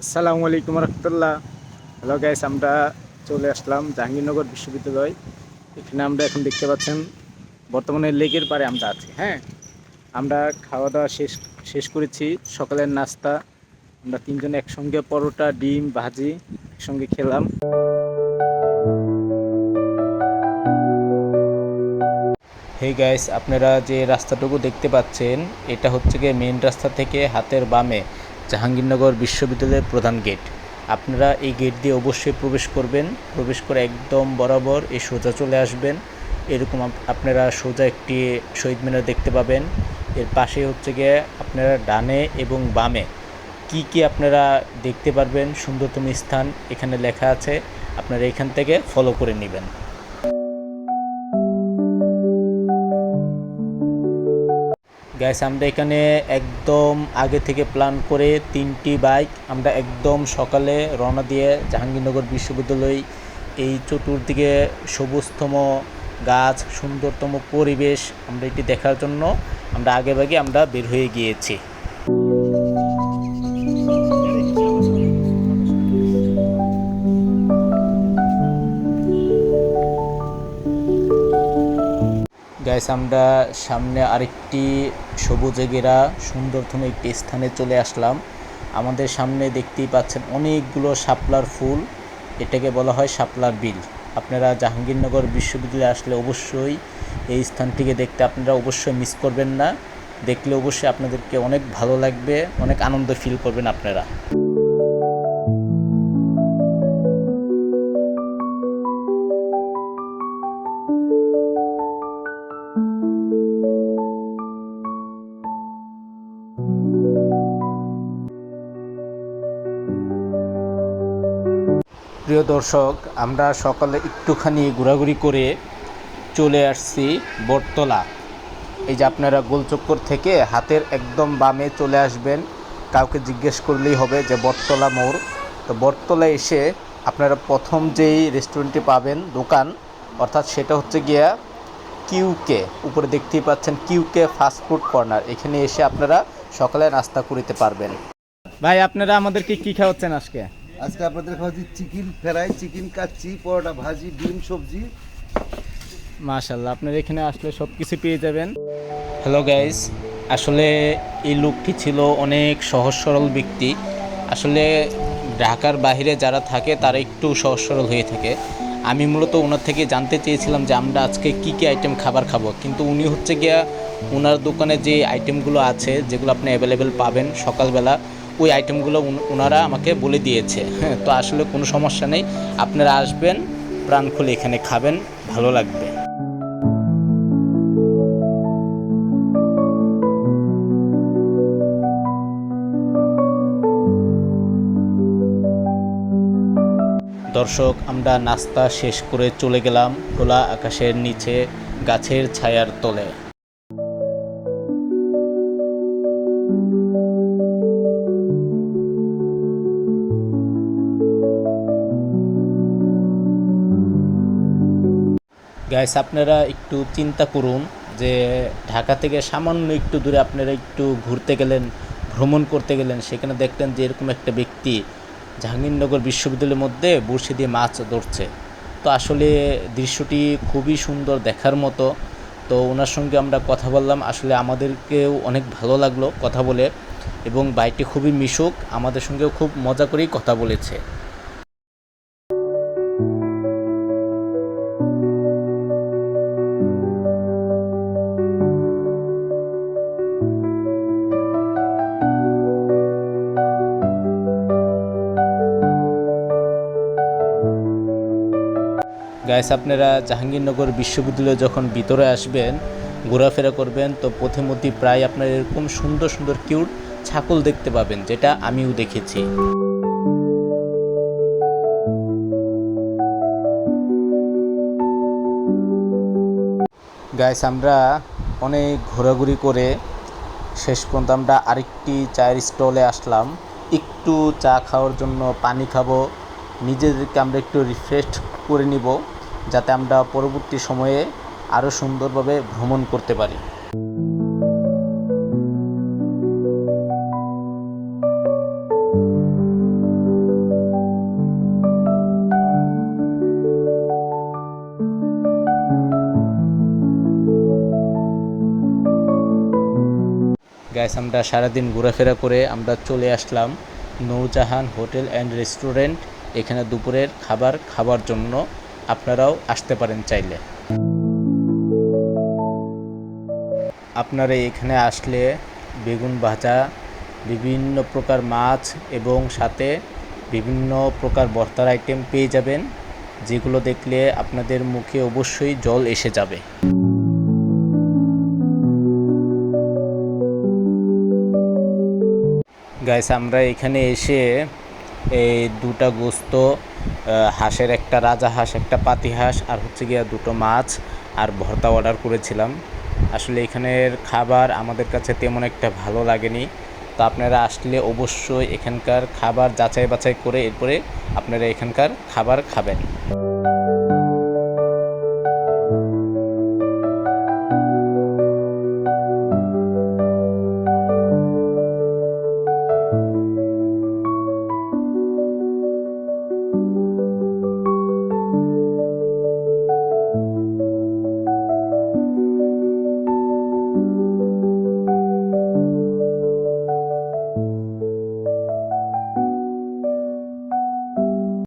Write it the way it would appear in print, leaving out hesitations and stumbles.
আসসালামু আলাইকুম রহমতুল্লাহ। Hello guys, আমরা চলে আসলাম জাহাঙ্গীরনগর বিশ্ববিদ্যালয়। এখানে আমরা এখন দেখতে পাচ্ছেন বর্তমানে লেকের পাড়ে আমরা আছি। হ্যাঁ, আমরা খাওয়া দাওয়া শেষ করেছি। সকালের নাস্তা আমরা তিনজনে একসঙ্গে পরোটা, ডিম ভাজি একসঙ্গে খেলাম। হে গাইস, আপনারা যে রাস্তাটুকু দেখতে পাচ্ছেন এটা হচ্ছে গিয়ে মেন রাস্তা থেকে হাতের বামে জাহাঙ্গীরনগর বিশ্ববিদ্যালয়ের প্রধান গেট। আপনারা এই গেট দিয়ে অবশ্যই প্রবেশ করবেন। প্রবেশ করে একদম বরাবর এই সোজা চলে আসবেন। এরকম আপনারা সোজা একটি শহীদ মিনার দেখতে পাবেন। এর পাশে হচ্ছে গিয়ে আপনারা ডানে এবং বামে কি আপনারা দেখতে পারবেন সুন্দরতম স্থান এখানে লেখা আছে। আপনারা এখান থেকে ফলো করে নেবেন। গ্যাস, আমরা এখানে একদম আগে থেকে প্ল্যান করে 3টি বাইক আমরা একদম সকালে রওনা দিয়ে জাহাঙ্গীরনগর বিশ্ববিদ্যালয় এই চতুর্দিকে সবুজতম গাছ, সুন্দরতম পরিবেশ আমরা এটি দেখার জন্য আমরা আগেভাগে আমরা বের হয়ে গিয়েছি। গাইস, আমরা সামনে আরেকটি সবুজে ঘেরা সুন্দরতম একটি স্থানে চলে আসলাম। আমাদের সামনে দেখতেই পাচ্ছেন অনেকগুলো শাপলার ফুল। এটাকে বলা হয় শাপলার বিল। আপনারা জাহাঙ্গীরনগর বিশ্ববিদ্যালয়ে আসলে অবশ্যই এই স্থানটিকে দেখতে আপনারা অবশ্যই মিস করবেন না। দেখলে অবশ্যই আপনাদেরকে অনেক ভালো লাগবে, অনেক আনন্দ ফিল করবেন আপনারা। প্রিয় দর্শক, আমরা সকালে একটুখানি ঘোরাঘুরি করে চলে আসছি বটতলা। এই যে আপনারা গোলচক্কর থেকে হাতের একদম বামে চলে আসবেন। কাউকে জিজ্ঞেস করলেই হবে যে বটতলা মোড়। তো বটতলায় এসে আপনারা প্রথম যেই রেস্টুরেন্টটি পাবেন, দোকান অর্থাৎ, সেটা হচ্ছে গিয়া কিউকে। উপরে দেখতেই পাচ্ছেন কিউকে ফাস্টফুড কর্নার। এখানে এসে আপনারা সকালে নাস্তা করিতে পারবেন। ভাই, আপনারা আমাদেরকে কি খাওয়াচ্ছেন আজকে? আজকে আপনাদের খাওয়াচ্ছি চিকেন ফ্রাই, চিকেন কাচ্চি, পরোটা, ভাজি, ডিম, সবজি। মাশাআল্লাহ, আপনারা এখানে আসলে সব কিছু পেয়ে যাবেন। হ্যালো গাইস, আসলে এই লোকটি ছিল অনেক সহজ সরল ব্যক্তি। আসলে ঢাকার বাইরে যারা থাকে তারা একটু সহজ সরল হয়ে থাকে। আমি মূলত ওনার থেকে জানতে চেয়েছিলাম যে আমরা আজকে কী আইটেম খাবার খাবো, কিন্তু উনি হচ্ছে গিয়া ওনার দোকানে যে আইটেমগুলো আছে, যেগুলো আপনি অ্যাভেলেবেল পাবেন সকালবেলা, ওই আইটেমগুলো ওনারা আমাকে বলে দিয়েছে। হ্যাঁ, তো আসলে কোনো সমস্যা নেই, আপনারা আসবেন, প্রাণ খুলে এখানে খাবেন, ভালো লাগবে। দর্শক, আমরা নাস্তা শেষ করে চলে গেলাম খোলা আকাশের নিচে গাছের ছায়ার তলে। গাইস, আপনারা একটু চিন্তা করুন যে ঢাকা থেকে সামান্য একটু দূরে আপনারা একটু ঘুরতে গেলেন, ভ্রমণ করতে গেলেন, সেখানে দেখলেন যে এরকম একটা ব্যক্তি জাহাঙ্গীরনগর বিশ্ববিদ্যালয়ের মধ্যে বড়শি দিয়ে মাছ ধরছে। তো আসলে দৃশ্যটি খুবই সুন্দর, দেখার মতো। তো ওনার সঙ্গে আমরা কথা বললাম, আসলে আমাদেরকেও অনেক ভালো লাগলো কথা বলে, এবং বাইকটি খুবই মিশুক, আমাদের সঙ্গেও খুব মজা করেই কথা বলেছে। গাইস, আপনারা জাহাঙ্গীরনগর বিশ্ববিদ্যালয়ে যখন ভিতরে আসবেন, ঘোরাফেরা করবেন, তো পথে মধ্যে প্রায় আপনার এরকম সুন্দর সুন্দর কিউট ছাগল দেখতে পাবেন, যেটা আমিও দেখেছি। গাইস, আমরা অনেক ঘোরাঘুরি করে শেষ পর্যন্ত আমরা আরেকটি চায়ের স্টলে আসলাম। একটু চা খাওয়ার জন্য, পানি খাবো, নিজেদেরকে আমরা একটু রিফ্রেশ করে নিব, যাতে আমরা পরবর্তী সময়ে আরও সুন্দরভাবে ভ্রমণ করতে পারি। গাইস আমরা সারাদিন ঘোরাফেরা করে আমরা চলে আসলাম নূরজাহান হোটেল অ্যান্ড রেস্টুরেন্ট। এখানে দুপুরের খাবার খাবার জন্য আপনারাও আসতে পারেন চাইলে। আপনারা এখানে আসলে বেগুন ভাজা, বিভিন্ন প্রকার মাছ এবং সাথে বিভিন্ন প্রকার ভর্তার আইটেম পেয়ে যাবেন, যেগুলো দেখলে আপনাদের মুখে অবশ্যই জল এসে যাবে। গাইস আমরা এখানে এসে এই দুটা গোস্ত, হাঁসের একটা রাজা হাঁস, একটা পাতি হাঁস, আর হচ্ছে গিয়া দুটো মাছ আর ভর্তা অর্ডার করেছিলাম। আসলে এখানের খাবার আমাদের কাছে তেমন একটা ভালো লাগেনি। তো আপনারা আসলে অবশ্যই এখানকার খাবার যাচাই বাছাই করে এরপরে আপনারা এখানকার খাবার খাবেন।